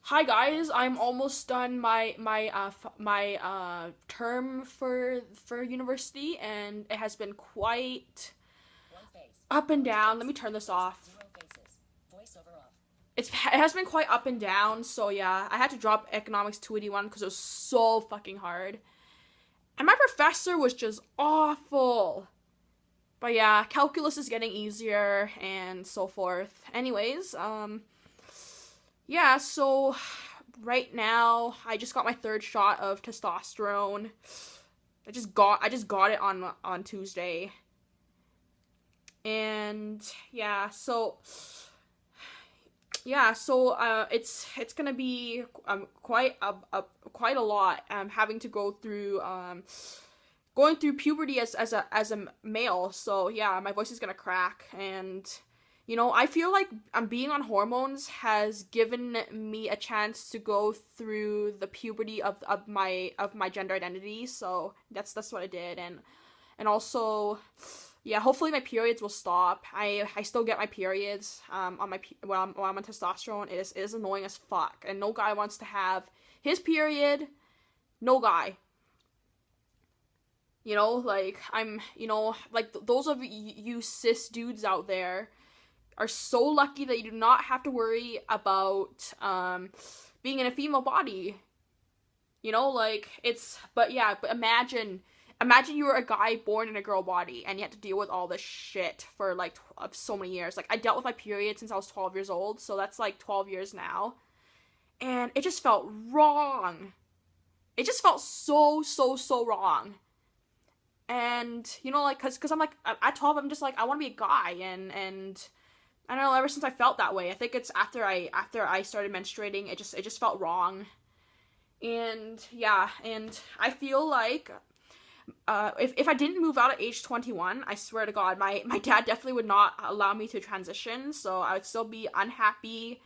Hi guys, I'm almost done my term for university, and it has been quite up and down. Let me turn this off. It has been quite up and down. So yeah, I had to drop economics 281 because it was so fucking hard, and my professor was just awful. But yeah, calculus is getting easier and so forth. Anyways, yeah, so right now I just got my third shot of testosterone. I just got it on Tuesday. And it's gonna be quite a lot having to go through going through puberty as a male. So yeah, my voice is gonna crack, and I feel like being on hormones has given me a chance to go through the puberty of my gender identity. So that's what I did, and also, yeah, hopefully my periods will stop. I still get my periods on my when I'm on testosterone. It is annoying as fuck, and no guy wants to have his period. No guy. Like those of you cis dudes out there are so lucky that you do not have to worry about being in a female body. But imagine you were a guy born in a girl body and you had to deal with all this shit for like so many years. Like, I dealt with my period since I was 12 years old, so that's like 12 years now, and it just felt wrong. It just felt so wrong. And like, cause I'm like, at 12 I'm just like, I want to be a guy, and I don't know, ever since I felt that way. I think it's after I started menstruating, it just felt wrong. And yeah, and I feel like if I didn't move out at age 21, I swear to God, my dad definitely would not allow me to transition. So I would still be unhappy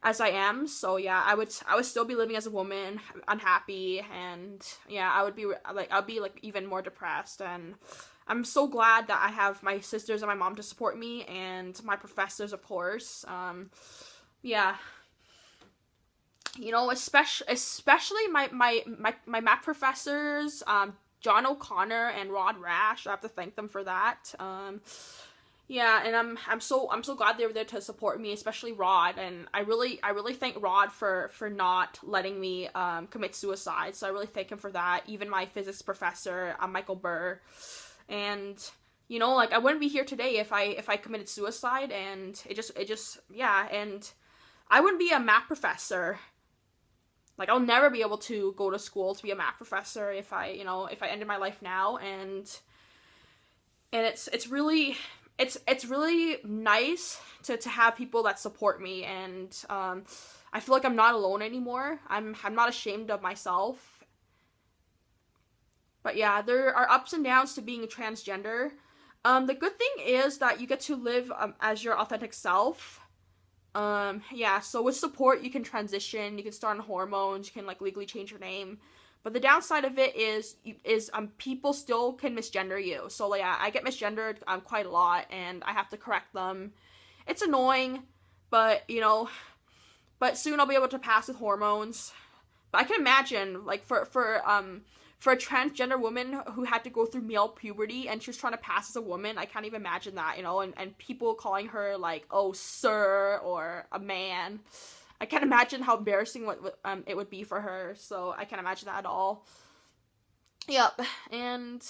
as I am. So yeah, I would still be living as a woman, unhappy, and yeah, I would be like even more depressed. And I'm so glad that I have my sisters and my mom to support me, and my professors, of course. Yeah, especially my math professors, John O'Connor and Rod Rash. I have to thank them for that. Yeah, and I'm so glad they were there to support me, especially Rod. And I really thank Rod for not letting me commit suicide. So I really thank him for that. Even my physics professor, Michael Burr. And like, I wouldn't be here today if I committed suicide. And it just yeah. And I wouldn't be a math professor. Like, I'll never be able to go to school to be a math professor if I ended my life now. And it's really nice to have people that support me. And I feel like I'm not alone anymore. I'm not ashamed of myself. But yeah, there are ups and downs to being a transgender. The good thing is that you get to live as your authentic self. Yeah, so with support, you can transition, you can start on hormones, you can like legally change your name. But the downside of it is people still can misgender you. So like, yeah, I get misgendered quite a lot, and I have to correct them. It's annoying, but but soon I'll be able to pass with hormones. But I can imagine, like, for a transgender woman who had to go through male puberty and she was trying to pass as a woman. I can't even imagine that, and people calling her like, oh, sir, or a man. I can't imagine how embarrassing it would be for her. So I can't imagine that at all. Yep. And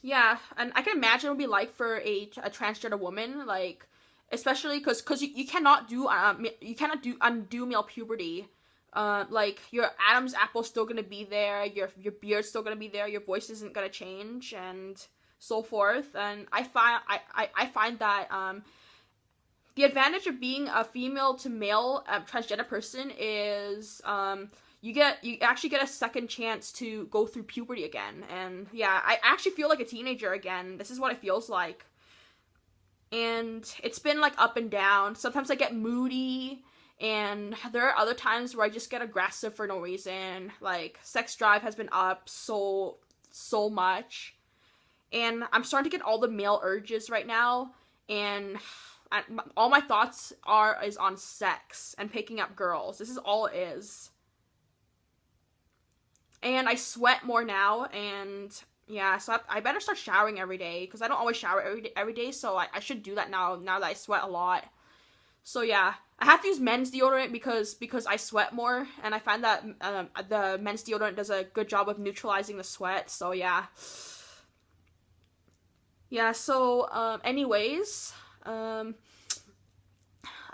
yeah, and I can imagine what it would be like for a transgender woman, like, especially because you cannot do undo male puberty. Like, your Adam's apple's still gonna be there, your beard's still gonna be there, your voice isn't gonna change, and so forth. And I find that the advantage of being a female to male transgender person is you actually get a second chance to go through puberty again. And yeah, I actually feel like a teenager again. This is what it feels like. And it's been like up and down. Sometimes I get moody, and there are other times where I just get aggressive for no reason. Like, sex drive has been up so much, and I'm starting to get all the male urges right now. And all my thoughts is on sex and picking up girls. This is all it is. And I sweat more now, and yeah, so I better start showering every day, because I don't always shower every day, so I should do that now that I sweat a lot. So yeah, I have to use men's deodorant because I sweat more, and I find that the men's deodorant does a good job of neutralizing the sweat, so yeah. Yeah, so, anyways, I'm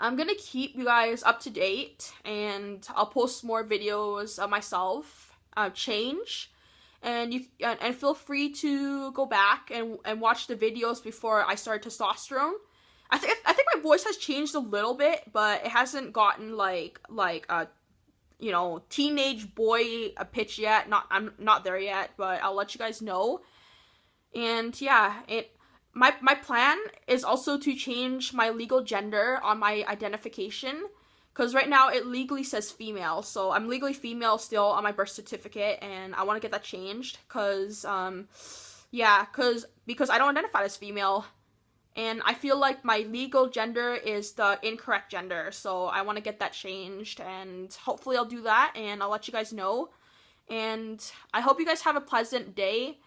gonna keep you guys up to date, and I'll post more videos of myself, change, and feel free to go back and watch the videos before I start testosterone. I think my voice has changed a little bit, but it hasn't gotten like a, you know, teenage boy pitch yet. I'm not there yet, but I'll let you guys know. And yeah, my plan is also to change my legal gender on my identification, because right now it legally says female, so I'm legally female still on my birth certificate, and I want to get that changed, because because I don't identify as female, and I feel like my legal gender is the incorrect gender, so I want to get that changed, and hopefully I'll do that, and I'll let you guys know. And I hope you guys have a pleasant day,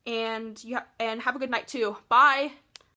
and have a good night too. Bye!